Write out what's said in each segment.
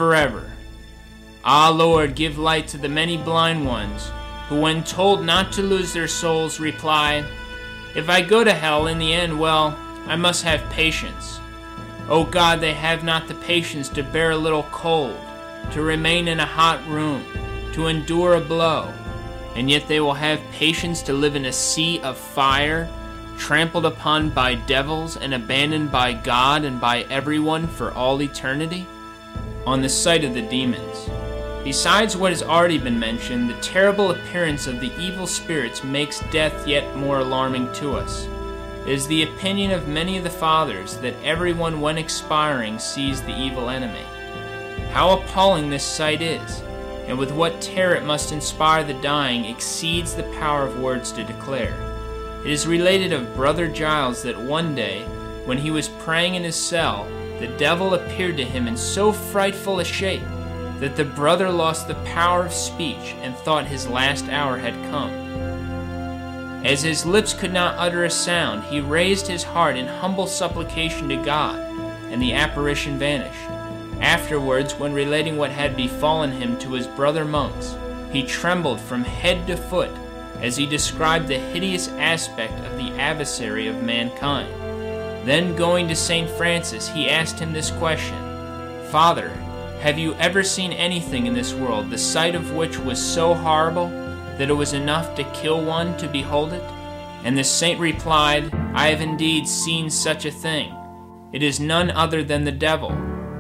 forever. Ah, Lord, give light to the many blind ones, who when told not to lose their souls reply, if I go to hell in the end, well, I must have patience. O God, they have not the patience to bear a little cold, to remain in a hot room, to endure a blow, and yet they will have patience to live in a sea of fire, trampled upon by devils and abandoned by God and by everyone for all eternity? On the sight of the demons. Besides what has already been mentioned, the terrible appearance of the evil spirits makes death yet more alarming to us. It is the opinion of many of the fathers that everyone when expiring sees the evil enemy. How appalling this sight is, and with what terror it must inspire the dying, exceeds the power of words to declare. It is related of Brother Giles that one day, when he was praying in his cell, the devil appeared to him in so frightful a shape that the brother lost the power of speech and thought his last hour had come. As his lips could not utter a sound, he raised his heart in humble supplication to God, and the apparition vanished. Afterwards, when relating what had befallen him to his brother monks, he trembled from head to foot as he described the hideous aspect of the adversary of mankind. Then going to St. Francis, he asked him this question, Father, have you ever seen anything in this world, the sight of which was so horrible that it was enough to kill one to behold it? And the saint replied, I have indeed seen such a thing. It is none other than the devil,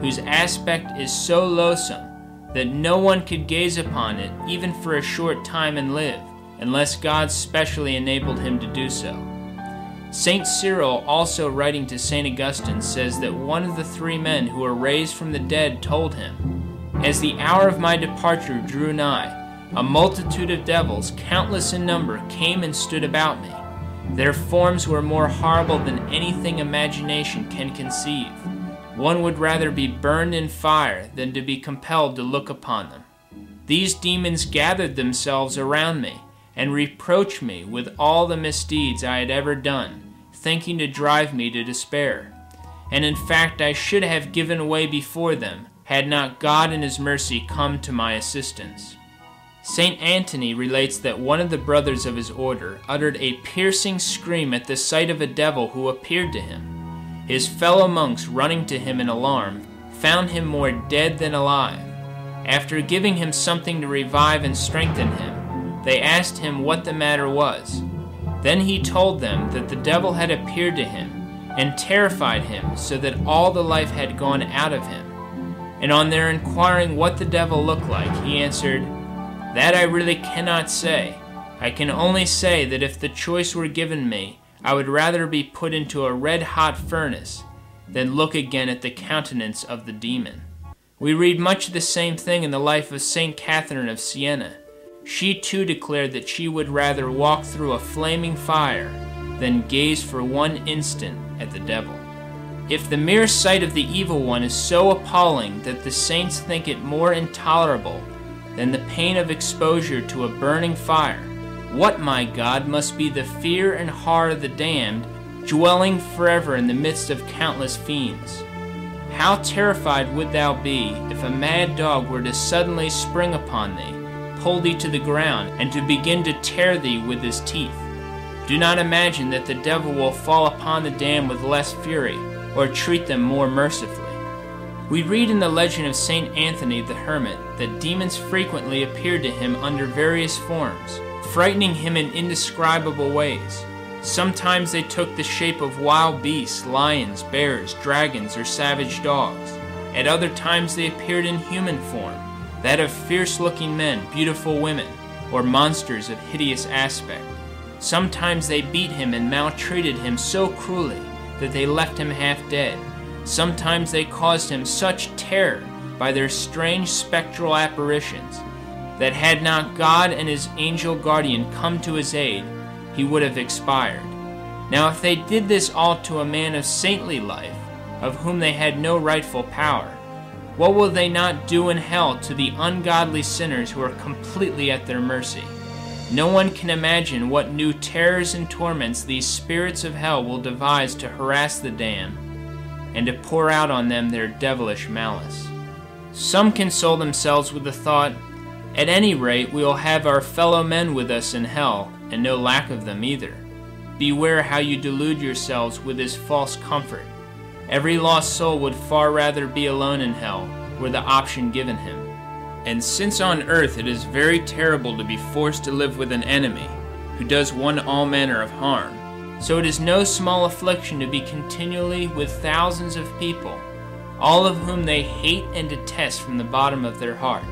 whose aspect is so loathsome that no one could gaze upon it even for a short time and live, unless God specially enabled him to do so. Saint Cyril, also writing to Saint Augustine, says that one of the 3 men who were raised from the dead told him, as the hour of my departure drew nigh, a multitude of devils, countless in number, came and stood about me. Their forms were more horrible than anything imagination can conceive. One would rather be burned in fire than to be compelled to look upon them. These demons gathered themselves around me, and reproached me with all the misdeeds I had ever done, thinking to drive me to despair. And in fact I should have given way before them, had not God in his mercy come to my assistance. St. Anthony relates that one of the brothers of his order uttered a piercing scream at the sight of a devil who appeared to him. His fellow monks, running to him in alarm, found him more dead than alive. After giving him something to revive and strengthen him, they asked him what the matter was. Then he told them that the devil had appeared to him and terrified him so that all the life had gone out of him. And on their inquiring what the devil looked like, he answered, That I really cannot say. I can only say that if the choice were given me, I would rather be put into a red-hot furnace than look again at the countenance of the demon. We read much of the same thing in the life of St. Catherine of Siena. She too declared that she would rather walk through a flaming fire than gaze for one instant at the devil. If the mere sight of the evil one is so appalling that the saints think it more intolerable than the pain of exposure to a burning fire, what, my God, must be the fear and horror of the damned, dwelling forever in the midst of countless fiends? How terrified would thou be if a mad dog were to suddenly spring upon thee, pull thee to the ground, and to begin to tear thee with his teeth? Do not imagine that the devil will fall upon the damned with less fury, or treat them more mercifully. We read in the legend of St. Anthony the Hermit that demons frequently appeared to him under various forms, frightening him in indescribable ways. Sometimes they took the shape of wild beasts, lions, bears, dragons, or savage dogs. At other times they appeared in human form, that of fierce-looking men, beautiful women, or monsters of hideous aspect. Sometimes they beat him and maltreated him so cruelly that they left him half dead. Sometimes they caused him such terror by their strange spectral apparitions that had not God and his angel guardian come to his aid, he would have expired. Now if they did this all to a man of saintly life, of whom they had no rightful power, what will they not do in hell to the ungodly sinners who are completely at their mercy? No one can imagine what new terrors and torments these spirits of hell will devise to harass the damned, and to pour out on them their devilish malice. Some console themselves with the thought, at any rate we will have our fellow men with us in hell, and no lack of them either. Beware how you delude yourselves with this false comfort. Every lost soul would far rather be alone in hell, were the option given him. And since on earth it is very terrible to be forced to live with an enemy, who does one all manner of harm, so it is no small affliction to be continually with thousands of people, all of whom they hate and detest from the bottom of their heart.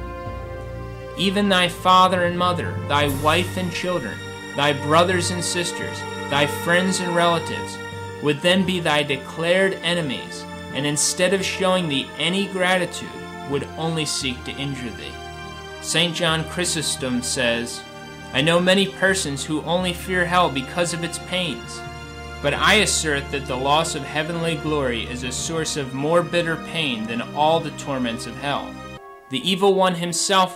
Even thy father and mother, thy wife and children, thy brothers and sisters, thy friends and relatives, would then be thy declared enemies, and instead of showing thee any gratitude, would only seek to injure thee. St. John Chrysostom says, I know many persons who only fear hell because of its pains, but I assert that the loss of heavenly glory is a source of more bitter pain than all the torments of hell. The evil one himself